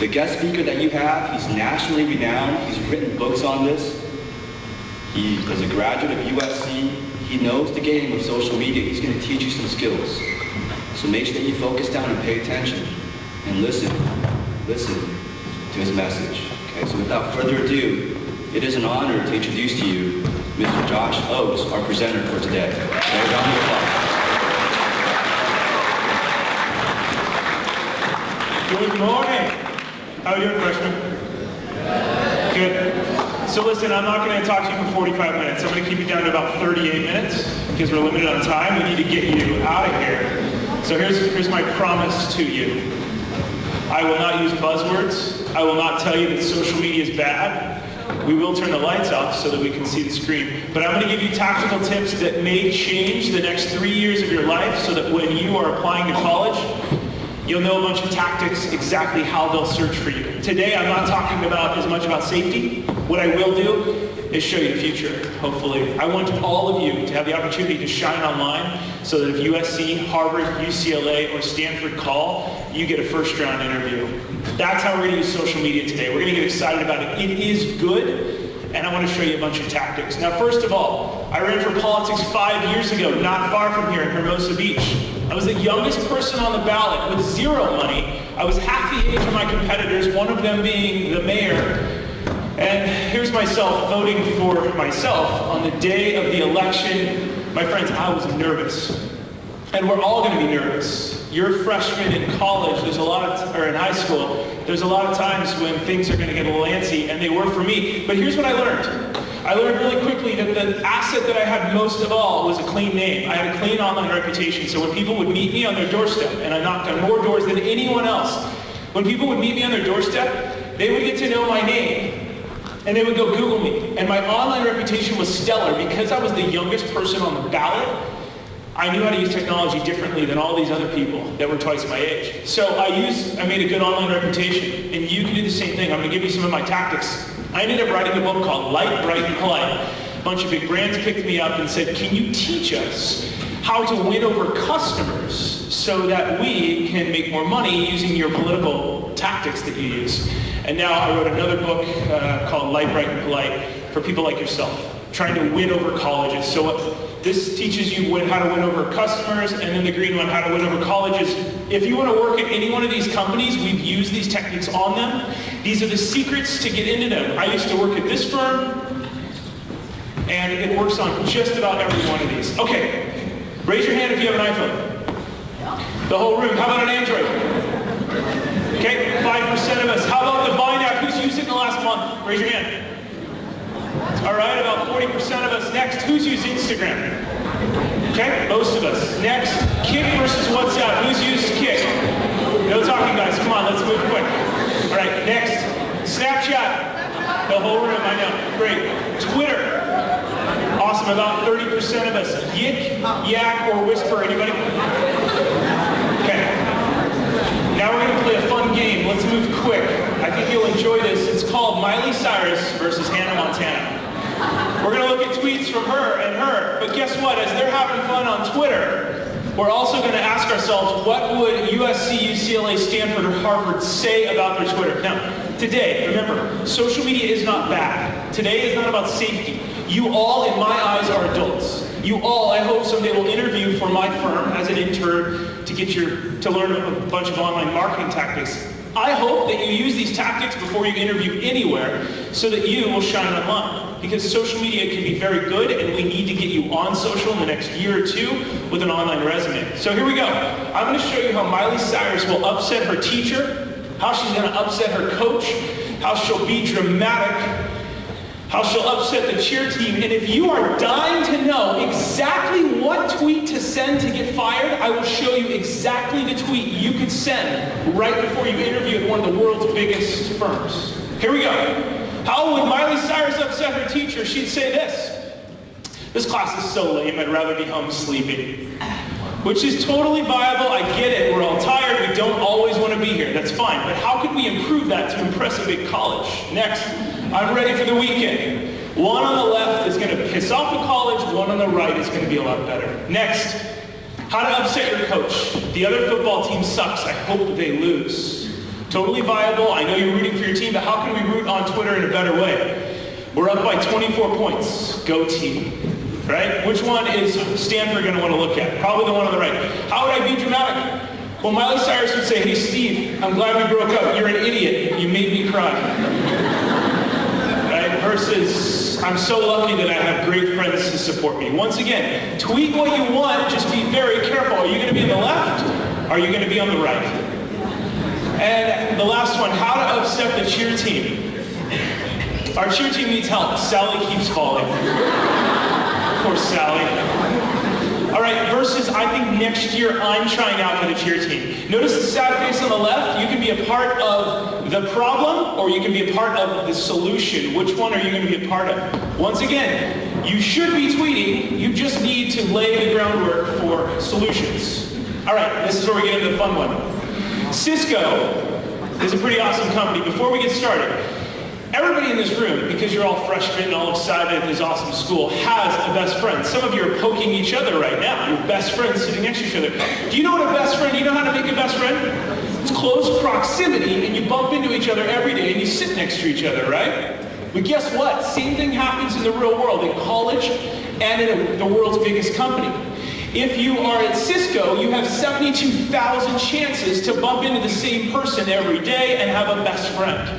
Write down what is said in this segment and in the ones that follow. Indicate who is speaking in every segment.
Speaker 1: The guest speaker that you have, he's nationally renowned. He's written books on this. He is a graduate of USC. He knows the game of social media. He's going to teach you some skills. So make sure that you focus down and pay attention and listen to his message. Okay, so without further ado, it is an honor to introduce to you Mr. Josh Ochs, our presenter for today. Okay, round of applause.
Speaker 2: Good morning. How are you doing, freshmen? Good. So listen, I'm not going to talk to you for 45 minutes. I'm going to keep it down to about 38 minutes because we're limited on time. We need to get you out of here. So here's my promise to you. I will not use buzzwords. I will not tell you that social media is bad. We will turn the lights off so that we can see the screen. But I'm going to give you tactical tips that may change the next 3 years of your life so that when you are applying to college, you'll know a bunch of tactics, exactly how they'll search for you. Today, I'm not talking about as much about safety. What I will do is show you the future, hopefully. I want all of you to have the opportunity to shine online so that if USC, Harvard, UCLA, or Stanford call, you get a first-round interview. That's how we're going to use social media today. We're going to get excited about it. It is good, and I want to show you a bunch of tactics. Now, first of all, I ran for politics 5 years ago, not far from here in Hermosa Beach. I was the youngest person on the ballot with zero money. I was half the age of my competitors, one of them being the mayor. And here's myself voting for myself on the day of the election. My friends, I was nervous. And we're all going to be nervous. You're a freshman in college, or in high school, there's a lot of times when things are going to get a little antsy, and they were for me. But here's what I learned. I learned really quickly that the asset that I had most of all was a clean name. I had a clean online reputation. So when people would meet me on their doorstep, and I knocked on more doors than anyone else, when people would meet me on their doorstep, they would get to know my name, and they would go Google me. And my online reputation was stellar because I was the youngest person on the ballot. I knew how to use technology differently than all these other people that were twice my age. So I made a good online reputation, and you can do the same thing. I'm going to give you some of my tactics. I ended up writing a book called Light, Bright, and Polite. A bunch of big brands picked me up and said, can you teach us how to win over customers so that we can make more money using your political tactics that you use? And now I wrote another book called Light, Bright, and Polite for people like yourself, trying to win over colleges. So this teaches you how to win over customers, and then the green one, how to win over colleges. If you want to work at any one of these companies, we've used these techniques on them. These are the secrets to get into them. I used to work at this firm, and it works on just about every one of these. Okay, raise your hand if you have an iPhone. The whole room. How about an Android? Okay, 5% of us. How about the Vine app? Who's used it in the last month? Raise your hand. All right, about 40% of us. Next, who's used Instagram? Okay, most of us. Next, Kik versus WhatsApp. Who's used Kik? No talking, guys. Come on, let's move quick. All right, next, Snapchat. The whole room, I know. Great. Twitter. Awesome, about 30% of us. Yik, Yak, or Whisper. Anybody? Okay. Now we're going to play a fun game. Let's move quick. I think you'll enjoy this. It's called Miley Cyrus versus Hannah Montana. We're going to look at tweets from her and her, but guess what? As they're having fun on Twitter, we're also going to ask ourselves, what would USC, UCLA, Stanford, or Harvard say about their Twitter? Now, today, remember, social media is not bad. Today is not about safety. You all, in my eyes, are adults. You all, I hope someday will interview for my firm as an intern to learn a bunch of online marketing tactics. I hope that you use these tactics before you interview anywhere so that you will shine online. Because social media can be very good, and we need to get you on social in the next year or two with an online resume. So here we go. I'm going to show you how Miley Cyrus will upset her teacher, how she's going to upset her coach, how she'll be dramatic, how she'll upset the cheer team. And if you are dying to know exactly what tweet to send to get fired, I will show you exactly the tweet you could send right before you interview at one of the world's biggest firms. Here we go. How would Miley Cyrus upset her teacher? She'd say this. This class is so lame, I'd rather be home sleeping. Which is totally viable. I get it. We're all tired. We don't always want to be here. That's fine. But how could we improve that to impress a big college? Next, I'm ready for the weekend. One on the left is going to piss off the college. One on the right is going to be a lot better. Next, how to upset your coach. The other football team sucks. I hope they lose. Totally viable. I know you're rooting for your team, but how can we root on Twitter in a better way? We're up by 24 points. Go team. Right? Which one is Stanford going to want to look at? Probably the one on the right. How would I be dramatic? Well, Miley Cyrus would say, hey, Steve, I'm glad we broke up. You're an idiot. You made me cry. Right? Versus, I'm so lucky that I have great friends to support me. Once again, tweet what you want. Just be very careful. Are you going to be on the left? Are you going to be on the right? And the last one, how to upset the cheer team. Our cheer team needs help. Sally keeps falling. Poor Sally. All right, versus I think next year I'm trying out for the cheer team. Notice the sad face on the left. You can be a part of the problem or you can be a part of the solution. Which one are you going to be a part of? Once again, you should be tweeting. You just need to lay the groundwork for solutions. All right, this is where we get into the fun one. Cisco is a pretty awesome company. Before we get started, everybody in this room, because you're all freshmen and all excited at this awesome school, has a best friend. Some of you are poking each other right now. Your best friends sitting next to each other. Do you know what a best friend, do you know how to make a best friend? It's close proximity, and you bump into each other every day, and you sit next to each other, right? But guess what? Same thing happens in the real world, in college and in the world's biggest company. If you are at Cisco, you have 72,000 chances to bump into the same person every day and have a best friend.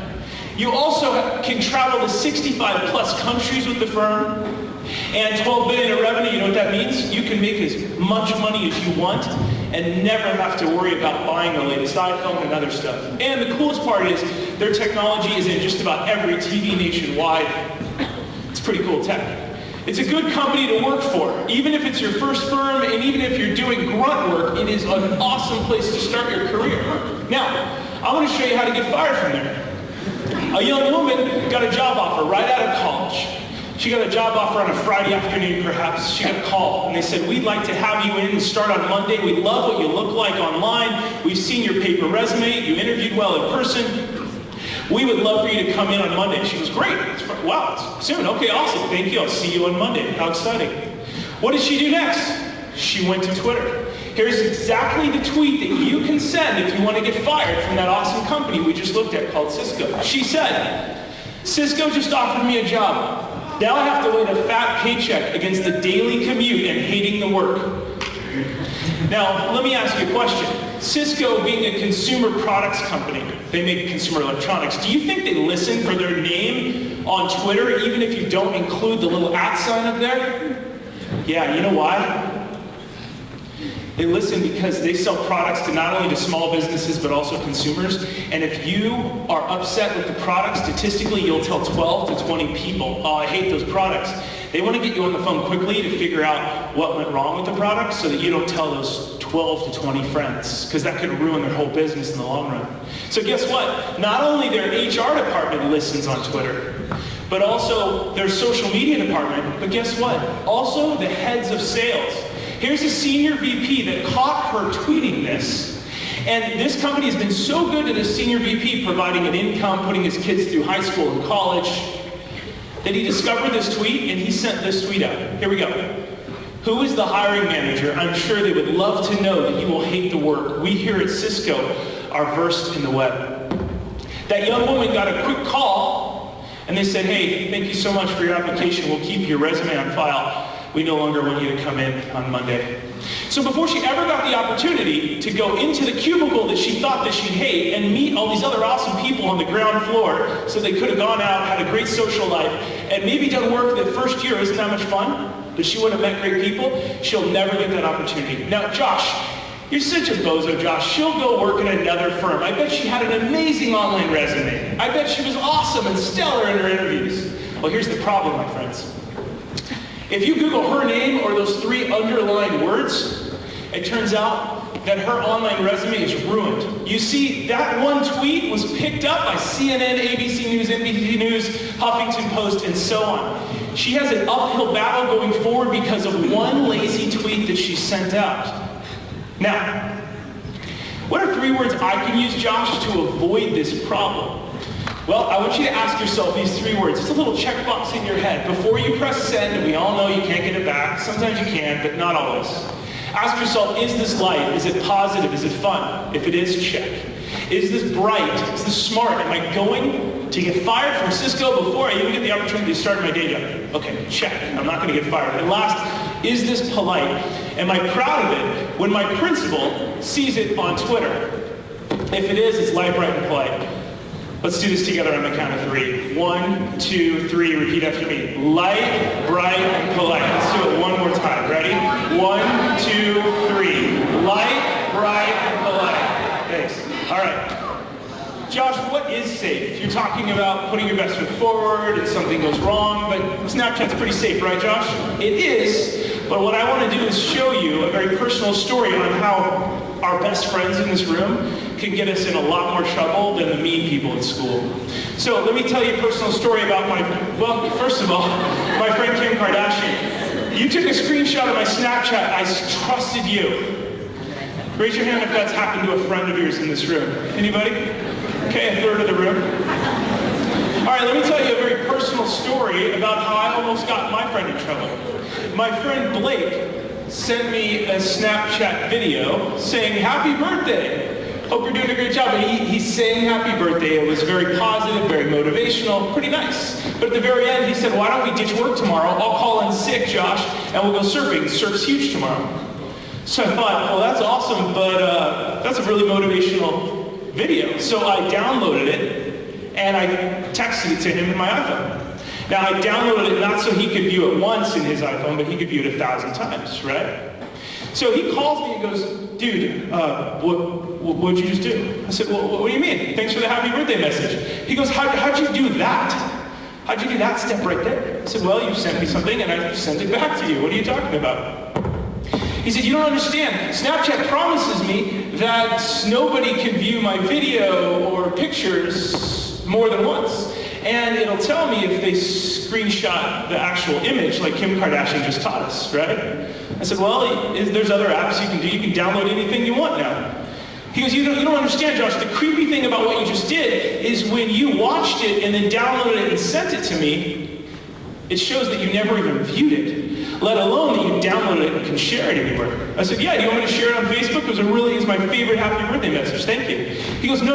Speaker 2: You also can travel to 65 plus countries with the firm and 12 billion in revenue. You know what that means? You can make as much money as you want and never have to worry about buying the latest iPhone and other stuff. And the coolest part is their technology is in just about every TV nationwide. It's pretty cool tech. It's a good company to work for. Even if it's your first firm and even if you're doing grunt work, it is an awesome place to start your career. Now, I want to show you how to get fired from there. A young woman got a job offer right out of college. She got a job offer on a Friday afternoon, perhaps. She got a call, and they said, we'd like to have you in and start on Monday. We love what you look like online. We've seen your paper resume. You interviewed well in person. We would love for you to come in on Monday. She goes, great. Wow, it's soon. Okay, awesome. Thank you. I'll see you on Monday. How exciting. What did she do next? She went to Twitter. Here's exactly the tweet that you can send if you want to get fired from that awesome company we just looked at called Cisco. She said, Cisco just offered me a job. Now I have to wait a fat paycheck against the daily commute and hating the work. Now, let me ask you a question. Cisco being a consumer products company, they make consumer electronics. Do you think they listen for their name on Twitter even if you don't include the little @ sign up there? Yeah, you know why? They listen because they sell products to not only to small businesses but also consumers. And if you are upset with the product, statistically you'll tell 12 to 20 people, oh, I hate those products. They want to get you on the phone quickly to figure out what went wrong with the product so that you don't tell those 12 to 20 friends, because that could ruin their whole business in the long run. So guess what? Not only their HR department listens on Twitter, but also their social media department. But guess what? Also the heads of sales. Here's a senior VP that caught her tweeting this. And this company has been so good to this senior VP providing an income, putting his kids through high school and college, that he discovered this tweet and he sent this tweet out. Here we go. Who is the hiring manager? I'm sure they would love to know that you will hate the work. We here at Cisco are versed in the web. That young woman got a quick call and they said, hey, thank you so much for your application. We'll keep your resume on file. We no longer want you to come in on Monday. So before she ever got the opportunity to go into the cubicle that she thought that she'd hate and meet all these other awesome people on the ground floor so they could have gone out, had a great social life, and maybe done work the first year isn't that much fun, but she would have met great people, she'll never get that opportunity. Now, Josh, you're such a bozo, Josh. She'll go work in another firm. I bet she had an amazing online resume. I bet she was awesome and stellar in her interviews. Well, here's the problem, my friends. If you Google her name or those 3 underlined words, it turns out that her online resume is ruined. You see, that one tweet was picked up by CNN, ABC News, NBC News, Huffington Post, and so on. She has an uphill battle going forward because of one lazy tweet that she sent out. Now, what are 3 words I can use, Josh, to avoid this problem? Well, I want you to ask yourself these 3 words. It's a little checkbox in your head. Before you press send, and we all know you can't get it back. Sometimes you can, but not always. Ask yourself, is this light? Is it positive? Is it fun? If it is, check. Is this bright? Is this smart? Am I going to get fired from Cisco before I even get the opportunity to start my day job? Okay, check. I'm not going to get fired. And last, is this polite? Am I proud of it when my principal sees it on Twitter? If it is, it's light, bright, and polite. Let's do this together on the count of 3. 1, 2, 3, repeat after me. Light, bright, and polite. Let's do it one more time. Ready? 1, 2, 3. Light, bright, and polite. Thanks. All right. Josh, what is safe? You're talking about putting your best foot forward if something goes wrong, but Snapchat's pretty safe, right, Josh? It is, but what I want to do is show you a very personal story on how our best friends in this room can get us in a lot more trouble than the mean people at school. So let me tell you a personal story about well, first of all, my friend Kim Kardashian. You took a screenshot of my Snapchat. I trusted you. Raise your hand if that's happened to a friend of yours in this room. Anybody? Okay, a third of the room. All right, let me tell you a very personal story about how I almost got my friend in trouble. My friend Blake sent me a Snapchat video saying, "Happy birthday. Hope you're doing a great job." And he sang happy birthday. It was very positive, very motivational, pretty nice. But at the very end, he said, "Why don't we ditch work tomorrow? I'll call in sick, Josh, and we'll go surfing. Surf's huge tomorrow." So I thought, well, that's awesome, but that's a really motivational video. So I downloaded it, and I texted it to him in my iPhone. Now, I downloaded it not so he could view it once in his iPhone, but he could view it 1,000 times, right? So he calls me and goes, "Dude, what'd you just do?" I said, "Well, what do you mean? Thanks for the happy birthday message." He goes, how'd you do that? How'd you do that step right there? I said, "Well, you sent me something, and I sent it back to you. What are you talking about?" He said, "You don't understand. Snapchat promises me that nobody can view my video or pictures more than once. And it'll tell me if they screenshot the actual image like Kim Kardashian just taught us, right?" I said, "Well, there's other apps you can do. You can download anything you want now." He goes, you don't understand, Josh. The creepy thing about what you just did is when you watched it and then downloaded it and sent it to me, it shows that you never even viewed it, let alone that you downloaded it and can share it anywhere." I said, "Yeah, do you want me to share it on Facebook? Because it really is my favorite happy birthday message. Thank you." He goes, No.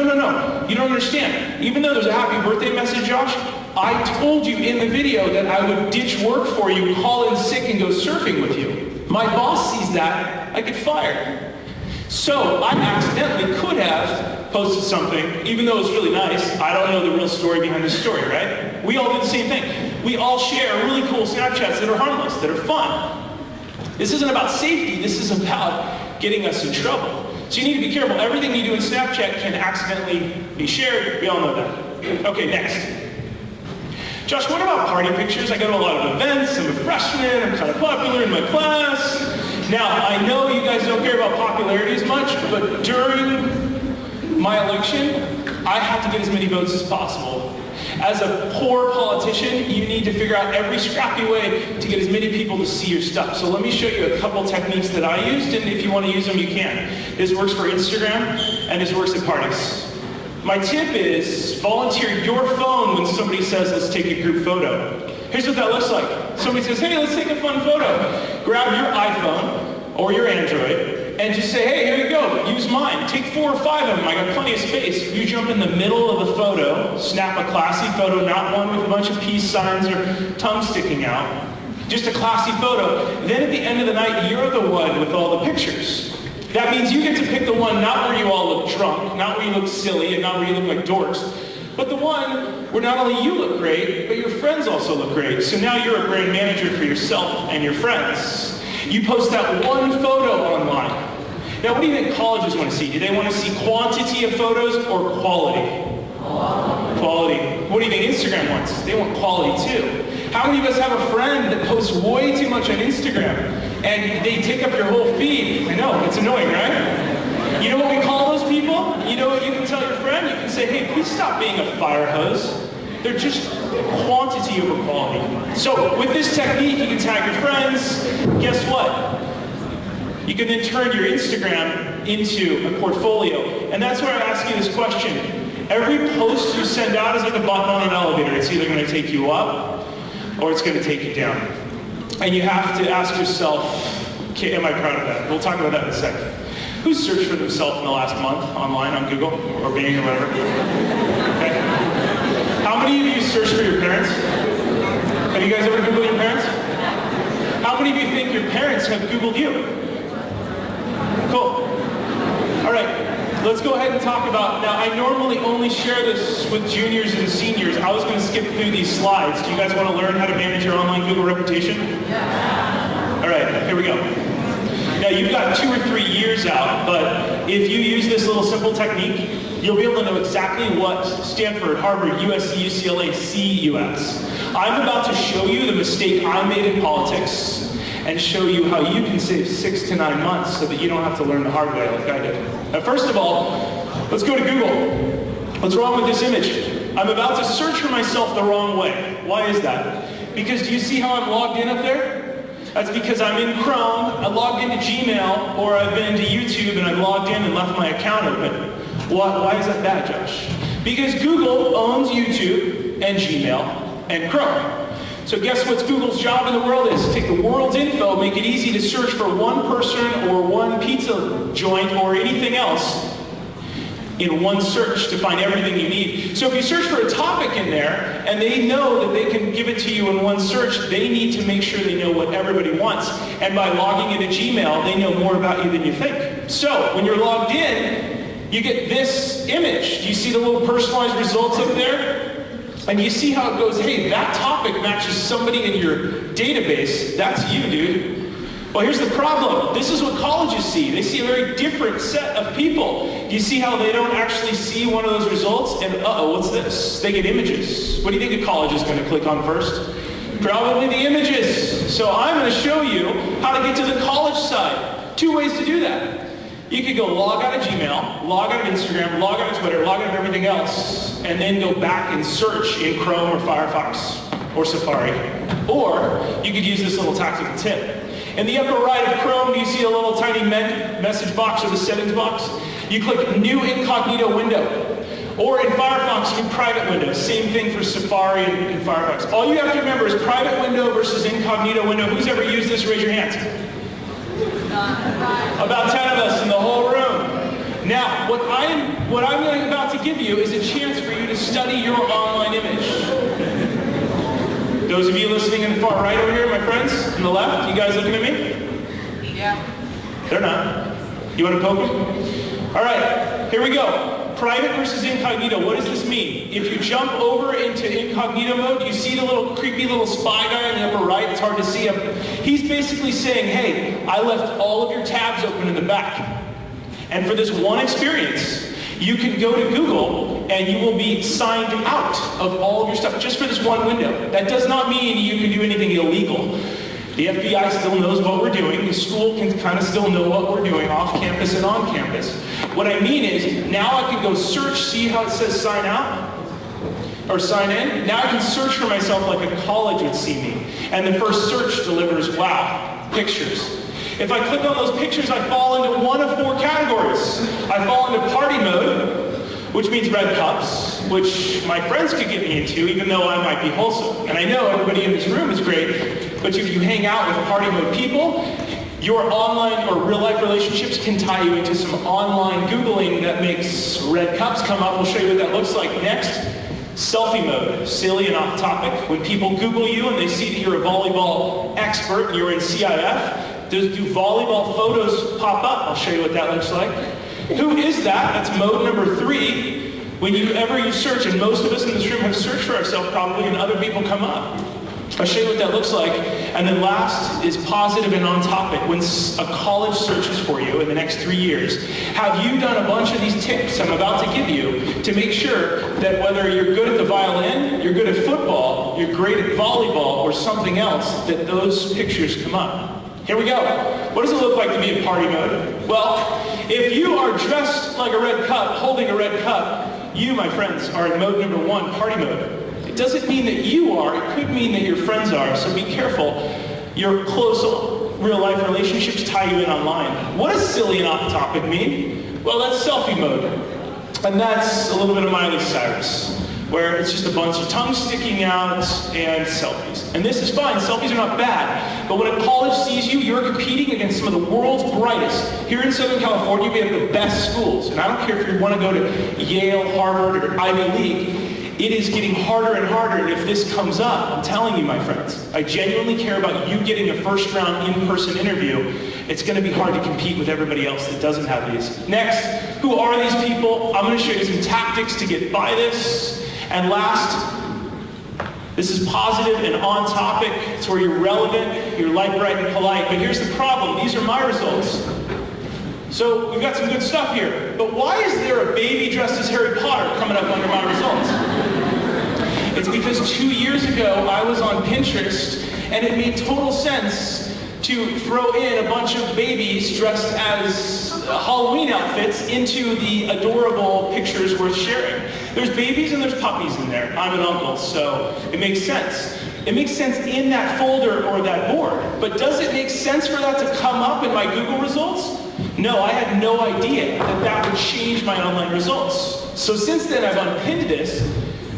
Speaker 2: You don't understand. Even though there's a happy birthday message, Josh, I told you in the video that I would ditch work for you, call in sick, and go surfing with you. My boss sees that, I get fired. So I accidentally could have posted something, even though it's really nice. I don't know the real story behind the story, right? We all do the same thing. We all share really cool Snapchats that are harmless, that are fun. This isn't about safety. This is about getting us in trouble. So you need to be careful. Everything you do in Snapchat can accidentally be shared. We all know that. Okay, next. Josh, what about party pictures? I go to a lot of events. I'm a freshman. I'm kind of popular in my class. Now, I know you guys don't care about popularity as much, but during my election, I had to get as many votes as possible. As a poor politician, you need to figure out every scrappy way to get as many people to see your stuff. So let me show you a couple techniques that I used, and if you want to use them, you can. This works for Instagram, and this works at parties. My tip is volunteer your phone when somebody says, "Let's take a group photo." Here's what that looks like. Somebody says, "Hey, let's take a fun photo." Grab your iPhone or your Android, and just say, "Hey, here you go, use mine. Take 4 or 5 of them, I got plenty of space." You jump in the middle of the photo, snap a classy photo, not one with a bunch of peace signs or tongue sticking out. Just a classy photo. Then at the end of the night, you're the one with all the pictures. That means you get to pick the one not where you all look drunk, not where you look silly, and not where you look like dorks, but the one where not only you look great, but your friends also look great. So now you're a brand manager for yourself and your friends. You post that one photo online. Now, what do you think colleges want to see? Do they want to see quantity of photos or quality? Quality. What do you think Instagram wants? They want quality too. How many of us have a friend that posts way too much on Instagram and they take up your whole feed? I know, it's annoying, right? You know what we call those people? You know what you can tell your friend? You can say, "Hey, please stop being a fire hose." They're just quantity over quality. So with this technique, you can tag your friends. Guess what? You can then turn your Instagram into a portfolio. And that's where I ask you this question. Every post you send out is like a button on an elevator. It's either going to take you up or it's going to take you down. And you have to ask yourself, okay, am I proud of that? We'll talk about that in a second. Who's searched for themselves in the last month online on Google or Bing or whatever? Okay. How many of you searched for your parents? Have you guys ever Googled your parents? How many of you think your parents have Googled you? Cool. All right. Let's go ahead and talk about, now I normally only share this with juniors and seniors. I was going to skip through these slides. Do you guys want to learn how to manage your online Google reputation? Yeah. All right, here we go. Now you've got 2 or 3 years out, but if you use this little simple technique, you'll be able to know exactly what Stanford, Harvard, USC, UCLA see UX. I'm about to show you the mistake I made in politics and show you how you can save 6 to 9 months so that you don't have to learn the hard way like I did. Now, first of all, let's go to Google. What's wrong with this image? I'm about to search for myself the wrong way. Why is that? Because do you see how I'm logged in up there? That's because I'm in Chrome, I logged into Gmail, or I've been into YouTube and I'm logged in and left my account open. Why is that bad, Josh? Because Google owns YouTube and Gmail and Chrome. So guess what's Google's job in the world is? Take the world's info, make it easy to search for one person or one pizza joint or anything else in one search to find everything you need. So if you search for a topic in there and they know that they can give it to you in one search, they need to make sure they know what everybody wants. And by logging into Gmail, they know more about you than you think. So when you're logged in, you get this image. Do you see the little personalized results up there? And you see how it goes, hey, that topic matches somebody in your database. That's you, dude. Well, here's the problem. This is what colleges see. They see a very different set of people. You see how they don't actually see one of those results? And uh-oh, what's this? They get images. What do you think a college is going to click on first? Probably the images. So I'm going to show you how to get to the college side. 2 ways to do that. You could go log out of Gmail, log out of Instagram, log out of Twitter, log out of everything else, and then go back and search in Chrome or Firefox or Safari. Or you could use this little tactical tip. In the upper right of Chrome, you see a little tiny message box or the settings box. You click New Incognito Window. Or in Firefox, you do Private Window. Same thing for Safari and Firefox. All you have to remember is Private Window versus Incognito Window. Who's ever used this? Raise your hands. About 10 of us in the whole room. Now, what I'm about to give you is a chance for you to study your online image. Those of you listening in the far right over here, my friends, on the left, you guys looking at me? Yeah. They're not. You want to poke them? All right, here we go. Private versus incognito. What does this mean? If you jump over into incognito mode, you see the little creepy little spy guy in the upper right. It's hard to see him. He's basically saying, hey, I left all of your tabs open in the back. And for this one experience, you can go to Google and you will be signed out of all of your stuff just for this one window. That does not mean you can do anything illegal. The FBI still knows what we're doing. The school can kind of still know what we're doing off campus and on campus. What I mean is, now I can go search, see how it says sign out? Or sign in? Now I can search for myself like a college would see me. And the first search delivers, wow, pictures. If I click on those pictures, I fall into one of 4 categories. I fall into party mode, which means red cups, which my friends could get me into, even though I might be wholesome. And I know everybody in this room is great, but if you hang out with party mode people, your online or real life relationships can tie you into some online Googling that makes red cups come up. We'll show you what that looks like next. Selfie mode, silly and off topic. When people Google you and they see that you're a volleyball expert and you're in CIF, do volleyball photos pop up? I'll show you what that looks like. Who is that? That's mode number 3. Whenever you search, and most of us in this room have searched for ourselves probably, and other people come up. I'll show you what that looks like. And then last is positive and on topic. When a college searches for you in the next 3 years, have you done a bunch of these tips I'm about to give you to make sure that whether you're good at the violin, you're good at football, you're great at volleyball, or something else, that those pictures come up? Here we go. What does it look like to be in party mode? Well, if you are dressed like a red cup, holding a red cup, you, my friends, are in mode number 1, party mode. It doesn't mean that you are, it could mean that your friends are, so be careful. Your close real-life relationships tie you in online. What does silly and off-topic mean? Well, that's selfie mode. And that's a little bit of Miley Cyrus. where it's just a bunch of tongue sticking out and selfies. And this is fine, selfies are not bad, but when a college sees you, you're competing against some of the world's brightest. Here in Southern California, we have the best schools, and I don't care if you want to go to Yale, Harvard, or Ivy League, it is getting harder and harder, and if this comes up, I'm telling you, my friends, I genuinely care about you getting a first-round in-person interview. It's going to be hard to compete with everybody else that doesn't have these. Next, who are these people? I'm going to show you some tactics to get by this. And last, this is positive and on topic. It's where you're relevant, you're light, bright, and polite. But here's the problem. These are my results. So we've got some good stuff here. But why is there a baby dressed as Harry Potter coming up under my results? It's because 2 years ago, I was on Pinterest, and it made total sense to throw in a bunch of babies dressed as Halloween outfits into the adorable pictures worth sharing. There's babies and there's puppies in there. I'm an uncle, so it makes sense. It makes sense in that folder or that board. But does it make sense for that to come up in my Google results? No, I had no idea that that would change my online results. So since then, I've unpinned this.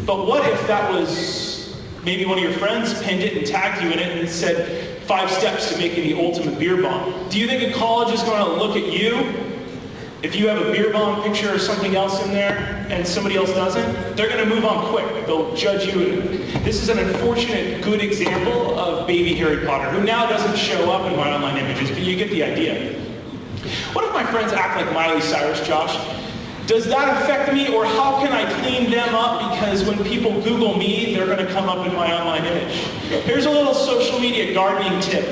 Speaker 2: But what if that was maybe one of your friends pinned it and tagged you in it and said, 5 steps to making the ultimate beer bomb. Do you think a college is going to look at you if you have a beer bomb picture or something else in there and somebody else doesn't? They're going to move on quick. They'll judge you. This is an unfortunate good example of baby Harry Potter, who now doesn't show up in my online images, but you get the idea. What if my friends act like Miley Cyrus, Josh? Does that affect me, or how can I clean them up? Because when people Google me, they're going to come up in my online image. Here's a little social media gardening tip.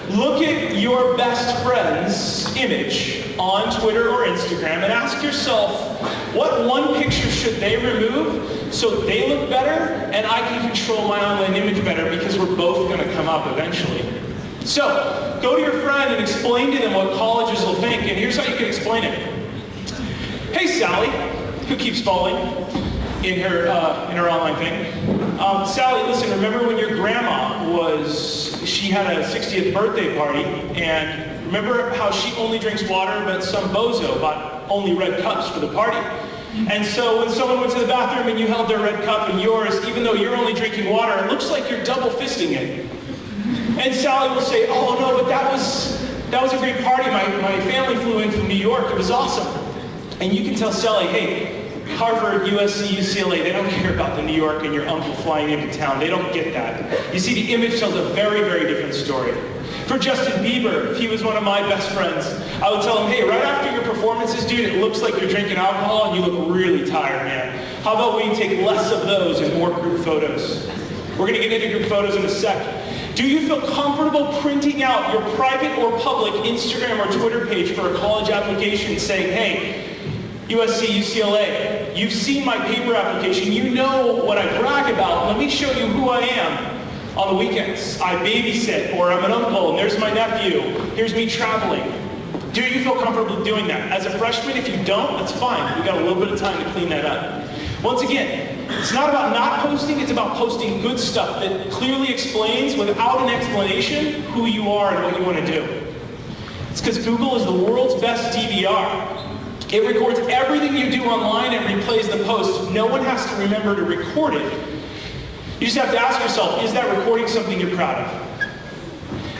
Speaker 2: Look at your best friend's image on Twitter or Instagram and ask yourself, what one picture should they remove so they look better and I can control my online image better, because we're both going to come up eventually. So, go to your friend and explain to them what colleges will think, and here's how you can explain it. Hey Sally, who keeps falling in her online thing. Sally, listen, remember when your grandma she had a 60th birthday party, and remember how she only drinks water, but some bozo bought only red cups for the party? And so when someone went to the bathroom and you held their red cup and yours, even though you're only drinking water, it looks like you're double fisting it. And Sally will say, oh no, but that was a great party. My family flew in from New York. It was awesome. And you can tell Sally, hey, Harvard, USC, UCLA, they don't care about the New York and your uncle flying into town. They don't get that. You see, the image tells a very, very different story. For Justin Bieber, if he was one of my best friends, I would tell him, hey, right after your performances, dude, it looks like you're drinking alcohol and you look really tired, man. How about we take less of those and more group photos? We're going to get into group photos in a sec. Do you feel comfortable printing out your private or public Instagram or Twitter page for a college application saying, hey, USC, UCLA, you've seen my paper application, you know what I brag about, let me show you who I am on the weekends. I babysit, or I'm an uncle, and there's my nephew, here's me traveling. Do you feel comfortable doing that? As a freshman, if you don't, that's fine. We've got a little bit of time to clean that up. Once again, it's not about not posting, it's about posting good stuff that clearly explains, without an explanation, who you are and what you want to do. It's because Google is the world's best DVR. It records everything you do online and replays the post. No one has to remember to record it. You just have to ask yourself, is that recording something you're proud of?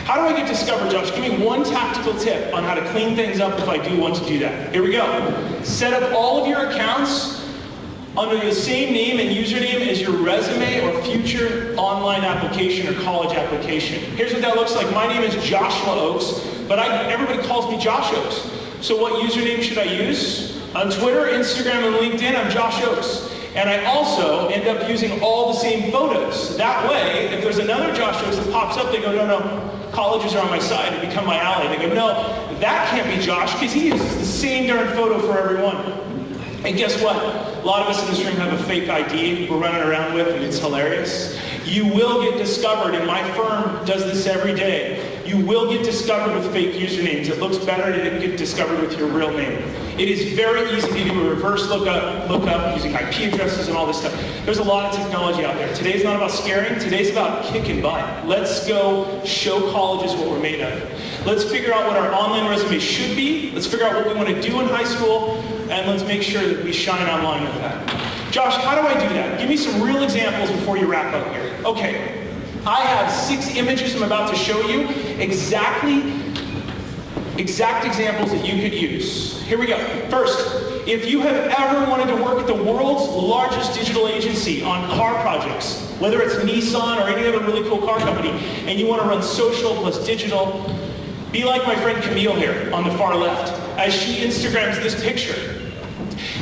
Speaker 2: How do I get discovered, Josh? Give me one tactical tip on how to clean things up if I do want to do that. Here we go. Set up all of your accounts under the same name and username as your resume or future online application or college application. Here's what that looks like. My name is Joshua Ochs, but everybody calls me Josh Ochs. So what username should I use? On Twitter, Instagram, and LinkedIn, I'm Josh Ochs. And I also end up using all the same photos. That way, if there's another Josh Ochs that pops up, they go, no, colleges are on my side and become my ally. They go, no, that can't be Josh, because he uses the same darn photo for everyone. And guess what? A lot of us in this room have a fake ID we're running around with, and it's hilarious. You will get discovered, and my firm does this every day. You will get discovered with fake usernames. It looks better to get discovered with your real name. It is very easy to do a reverse lookup using IP addresses and all this stuff. There's a lot of technology out there. Today's not about scaring. Today's about kicking butt. Let's go show colleges what we're made of. Let's figure out what our online resume should be. Let's figure out what we want to do in high school, and let's make sure that we shine online with that. Josh, how do I do that? Give me some real examples before you wrap up here. Okay, I have 6 images I'm about to show you, exact examples that you could use. Here we go. First, if you have ever wanted to work at the world's largest digital agency on car projects, whether it's Nissan or any other really cool car company, and you want to run social plus digital, be like my friend Camille here on the far left, as she Instagrams this picture.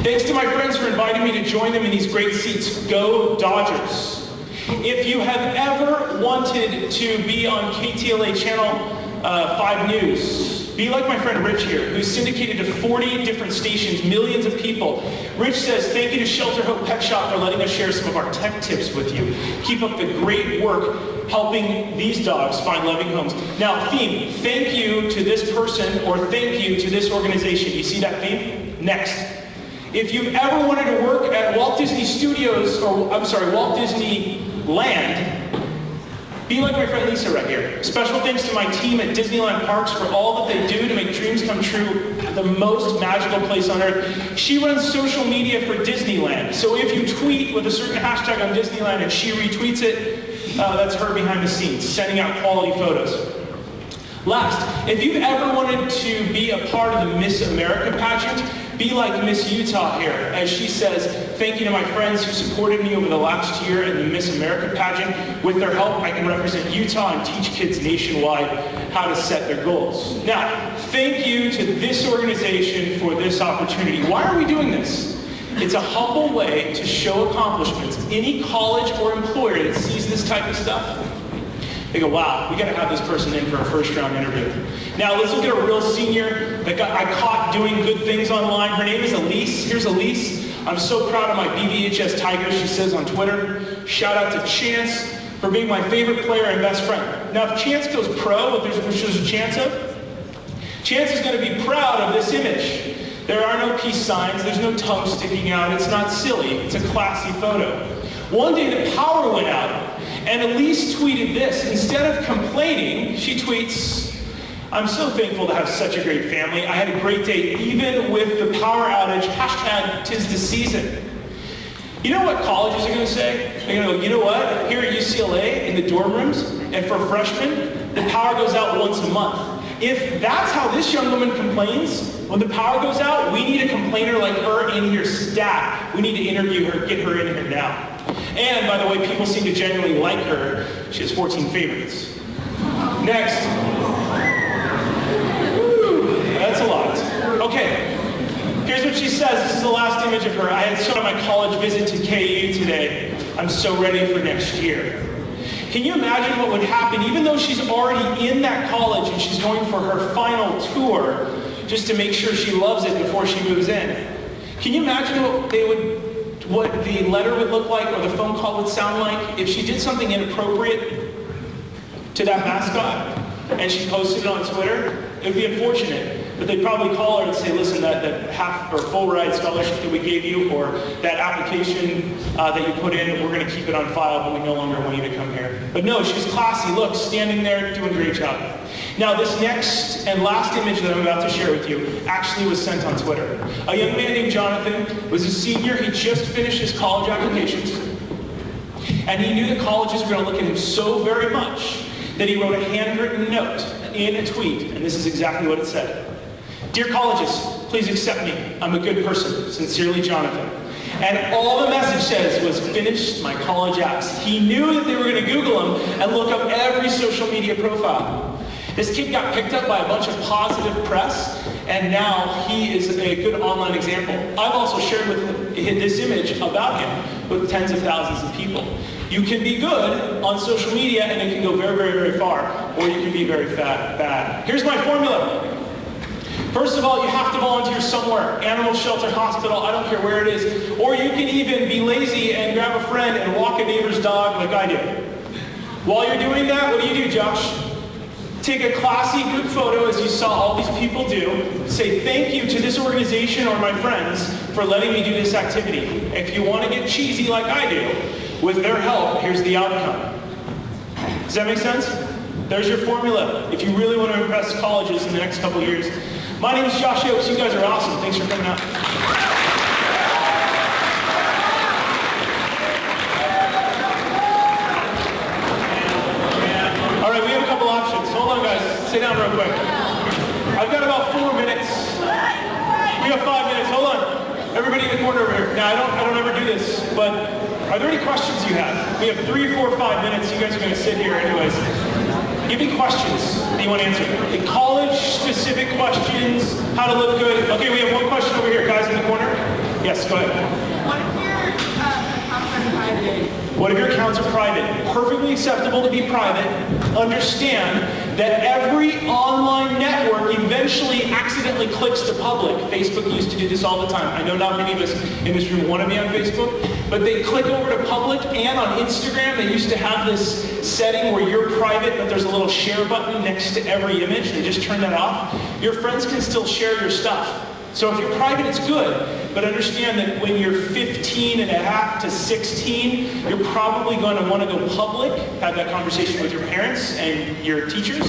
Speaker 2: Thanks to my friends for inviting me to join them in these great seats. Go Dodgers. If you have ever wanted to be on KTLA Channel 5 News, be like my friend Rich here, who's syndicated to 40 different stations, millions of people. Rich says, thank you to Shelter Hope Pet Shop for letting us share some of our tech tips with you. Keep up the great work helping these dogs find loving homes. Now, theme, thank you to this person or thank you to this organization. You see that theme? Next. If you've ever wanted to work at Walt Disney Studios, or I'm sorry, Walt Disney Land, be like my friend Lisa right here. Special thanks to my team at Disneyland Parks for all that they do to make dreams come true, the most magical place on earth. She runs social media for Disneyland. So if you tweet with a certain hashtag on Disneyland and she retweets it, that's her behind the scenes, sending out quality photos. Last, if you've ever wanted to be a part of the Miss America pageant, be like Miss Utah here, as she says, thank you to my friends who supported me over the last year in the Miss America pageant. With their help, I can represent Utah and teach kids nationwide how to set their goals. Now, thank you to this organization for this opportunity. Why are we doing this? It's a humble way to show accomplishments. Any college or employer that sees this type of stuff, they go, wow, we got to have this person in for a first-round interview. Now, let's look at a real senior that I caught doing good things online. Her name is Elise. Here's Elise. I'm so proud of my BBHS Tigers, she says on Twitter. Shout out to Chance for being my favorite player and best friend. Now, if Chance goes pro, which there's a chance of, Chance is going to be proud of this image. There are no peace signs. There's no tongue sticking out. It's not silly. It's a classy photo. One day, the power went out. And Elise tweeted this. Instead of complaining, she tweets, I'm so thankful to have such a great family. I had a great day even with the power outage. Hashtag 'tis the season. You know what colleges are going to say? They're going to go, you know what? Here at UCLA, in the dorm rooms, and for freshmen, the power goes out once a month. If that's how this young woman complains, when the power goes out, we need a complainer like her in here stat. We need to interview her, get her in here now. And, by the way, people seem to genuinely like her. She has 14 favorites. Next. Woo, that's a lot. Okay, here's what she says. This is the last image of her. I had shown my college visit to KU today. I'm so ready for next year. Can you imagine what would happen, even though she's already in that college and she's going for her final tour, just to make sure she loves it before she moves in? Can you imagine what the letter would look like or the phone call would sound like if she did something inappropriate to that mascot and she posted it on Twitter? It would be unfortunate, but they'd probably call her and say, listen, that half or full ride scholarship that we gave you or that application that you put in, we're going to keep it on file, but we no longer want you to come here. But no, she's classy. Look, standing there doing a great job. Now, this next and last image that I'm about to share with you actually was sent on Twitter. A young man named Jonathan was a senior. He just finished his college applications. And he knew the colleges were going to look at him so very much that he wrote a handwritten note in a tweet. And this is exactly what it said. Dear colleges, please accept me. I'm a good person. Sincerely, Jonathan. And all the message says was, finished my college apps. He knew that they were going to Google him and look up every social media profile. This kid got picked up by a bunch of positive press, and now he is a good online example. I've also shared with this image about him with tens of thousands of people. You can be good on social media, and it can go very, very, very far, or you can be very bad. Here's my formula. First of all, you have to volunteer somewhere. Animal shelter, hospital, I don't care where it is. Or you can even be lazy and grab a friend and walk a neighbor's dog like I do. While you're doing that, what do, Josh? Take a classy group photo, as you saw all these people do. Say thank you to this organization or my friends for letting me do this activity. If you want to get cheesy like I do, with their help, here's the outcome. Does that make sense? There's your formula if you really want to impress colleges in the next couple of years. My name is Josh Ochs. You guys are awesome. Thanks for coming out. I don't ever do this, but are there any questions you have? We have 3, 4, 5 minutes. You guys are going to sit here anyways. Give me questions that you want to answer. College-specific questions, how to look good. Okay, we have one question over here. Guys in the corner? Yes, go ahead. What if your accounts are private? Perfectly acceptable to be private. Understand that every online network eventually accidentally clicks to public. Facebook used to do this all the time. I know not many of us in this room want to be on Facebook, but they click over to public, and on Instagram they used to have this setting where you're private, but there's a little share button next to every image. They just turn that off. Your friends can still share your stuff. So if you're private, it's good, but understand that when you're 15 and a half to 16, you're probably going to want to go public, have that conversation with your parents and your teachers,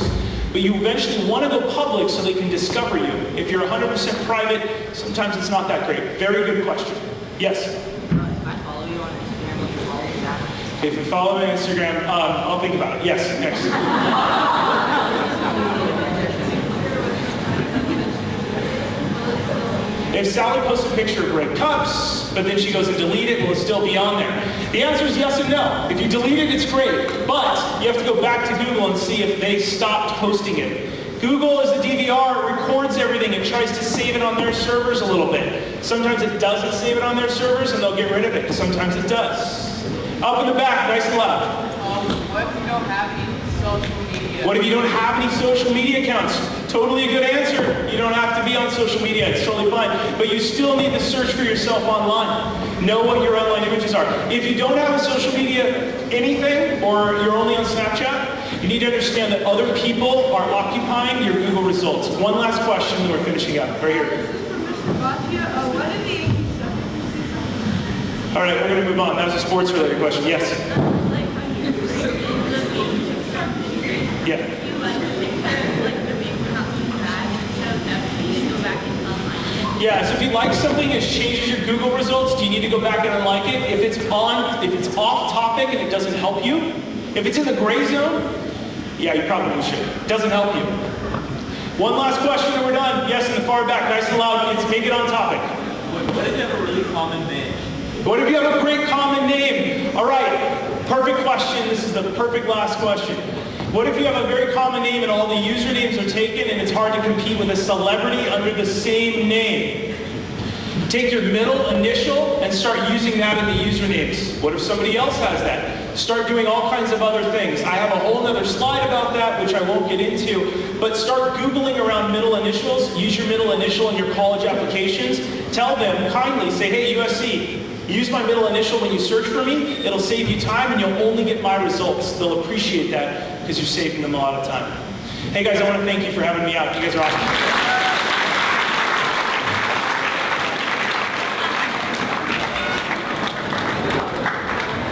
Speaker 2: but you eventually want to go public so they can discover you. If you're 100% private, sometimes it's not that great. Very good question. Yes?
Speaker 3: If I follow you on Instagram, would you follow me back?
Speaker 2: If you follow me on Instagram, I'll think about it. Yes, next. If Sally posts a picture of red cups, but then she goes and delete it, will it still be on there? The answer is yes and no. If you delete it, it's great, but you have to go back to Google and see if they stopped posting it. Google is a DVR, it records everything, it tries to save it on their servers a little bit. Sometimes it doesn't save it on their servers and they'll get rid of it. Sometimes it does. Up in the back, nice and loud.
Speaker 3: What if you don't have any social media?
Speaker 2: What if you don't have any social media accounts? Totally a good answer. You don't have to be on social media. It's totally fine. But you still need to search for yourself online. Know what your online images are. If you don't have a social media anything, or you're only on Snapchat, you need to understand that other people are occupying your Google results. One last question, and we're finishing up. Right here. All right, we're going to move on. That was a sports-related question. Yes? Yeah. Yeah, so if you like something, it changes your Google results. Do you need to go back and unlike it? If it's off topic and it doesn't help you, if it's in the gray zone, yeah, you probably should. It doesn't help you. One last question and we're done. Yes, in the far back, nice and loud. It's make it on topic.
Speaker 4: What if you have a really common name?
Speaker 2: What if you have a great common name? All right, perfect question. This is the perfect last question. What if you have a very common name and all the usernames are taken and it's hard to compete with a celebrity under the same name? Take your middle initial and start using that in the usernames. What if somebody else has that? Start doing all kinds of other things. I have a whole other slide about that, which I won't get into, but start Googling around middle initials. Use your middle initial in your college applications. Tell them kindly, say, hey, USC, use my middle initial when you search for me. It'll save you time and you'll only get my results. They'll appreciate that because you're saving them a lot of time. Hey guys, I want to thank you for having me out. You guys are awesome.